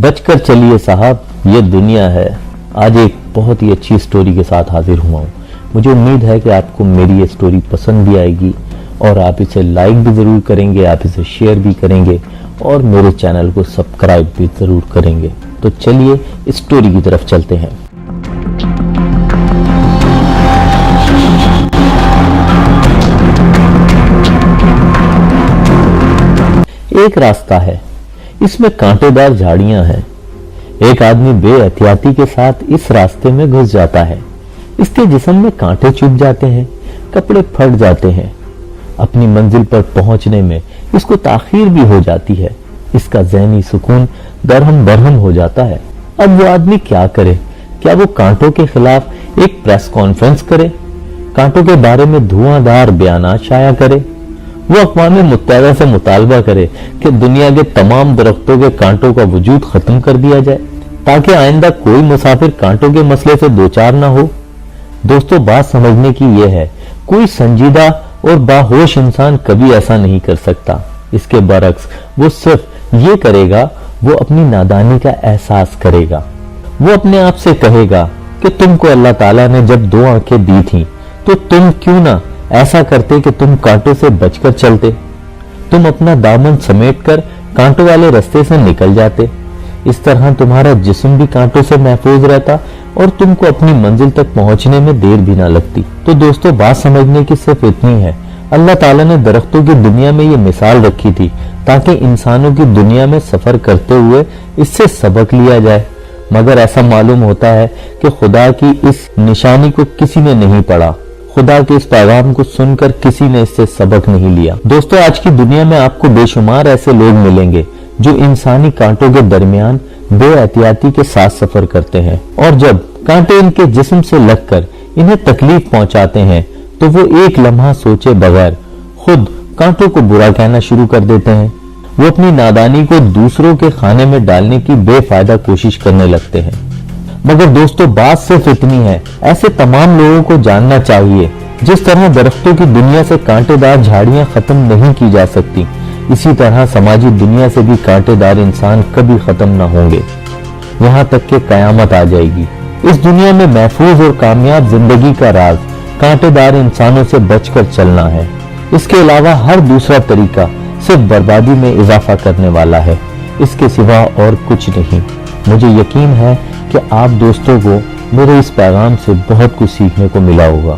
बचकर चलिए साहब, ये दुनिया है। आज एक बहुत ही अच्छी स्टोरी के साथ हाजिर हुआ हूँ। मुझे उम्मीद है कि आपको मेरी ये स्टोरी पसंद भी आएगी और आप इसे लाइक भी ज़रूर करेंगे, आप इसे शेयर भी करेंगे और मेरे चैनल को सब्सक्राइब भी ज़रूर करेंगे। तो चलिए इस स्टोरी की तरफ चलते हैं। एक रास्ता है, इसमें कांटेदार झाड़ियां हैं। एक आदमी बेएहतियाती के साथ इस रास्ते में घुस जाता है। इसके जिस्म में कांटे चुभ जाते हैं, कपड़े फट जाते हैं। अपनी मंजिल पर पहुंचने में इसको ताखीर भी हो जाती है। इसका ज़हनी सुकून दरहम बरहम हो जाता है। अब वो आदमी क्या करे? क्या वो कांटों के खिलाफ एक प्रेस कॉन्फ्रेंस करे, कांटों के बारे में धुआंधार बयानात शाया करे, वो अक़वाम मुत्तहिदा से मुतालबा करे कि दुनिया के तमाम दरख्तों के कांटों का वजूद खत्म कर दिया जाए ताकि आइंदा कोई मुसाफिर कांटों के मसले से दो चार ना हो? दोस्तों, बात समझने की यह है, कोई संजीदा और बाहोश इंसान कभी ऐसा नहीं कर सकता। इसके बरक्स वो सिर्फ ये करेगा, वो अपनी नादानी का एहसास करेगा। वो अपने आप से कहेगा कि तुमको अल्लाह ताला ने जब दो आंखें दी थी तो तुम क्यों ना ऐसा करते कि तुम कांटों से बचकर चलते, तुम अपना दामन समेटकर कांटों वाले रास्ते से निकल जाते। इस तरह तुम्हारा जिस्म भी कांटों से महफूज रहता और तुमको अपनी मंजिल तक पहुंचने में देर भी ना लगती। तो दोस्तों, बात समझने की सिर्फ इतनी है, अल्लाह ताला ने दरख्तों की दुनिया में ये मिसाल रखी थी ताकि इंसानों की दुनिया में सफर करते हुए इससे सबक लिया जाए। मगर ऐसा मालूम होता है कि खुदा की इस निशानी को किसी ने नहीं पढ़ा, खुदा के इस पैगाम को सुनकर किसी ने इससे सबक नहीं लिया। दोस्तों, आज की दुनिया में आपको बेशुमार ऐसे लोग मिलेंगे जो इंसानी कांटों के दरमियान बेएहतियाती के साथ सफर करते हैं और जब कांटे इनके जिस्म से लगकर इन्हें तकलीफ पहुंचाते हैं तो वो एक लम्हा सोचे बगैर खुद कांटों को बुरा कहना शुरू कर देते हैं। वो अपनी नादानी को दूसरों के खाने में डालने की बेफायदा कोशिश करने लगते हैं। मगर दोस्तों, बात सिर्फ इतनी है, ऐसे तमाम लोगों को जानना चाहिए जिस तरह दरख्तों की दुनिया से कांटेदार झाड़ियां खत्म नहीं की जा सकती, इसी तरह समाजी दुनिया से भी कांटेदार इंसान कभी खत्म ना होंगे, यहाँ तक कि कयामत आ जाएगी। इस दुनिया में महफूज और कामयाब जिंदगी का राज कांटेदार इंसानों से बचकर चलना है। इसके अलावा हर दूसरा तरीका सिर्फ बर्बादी में इजाफा करने वाला है, इसके सिवा और कुछ नहीं। मुझे यकीन है कि आप दोस्तों को मेरे इस पैगाम से बहुत कुछ सीखने को मिला होगा।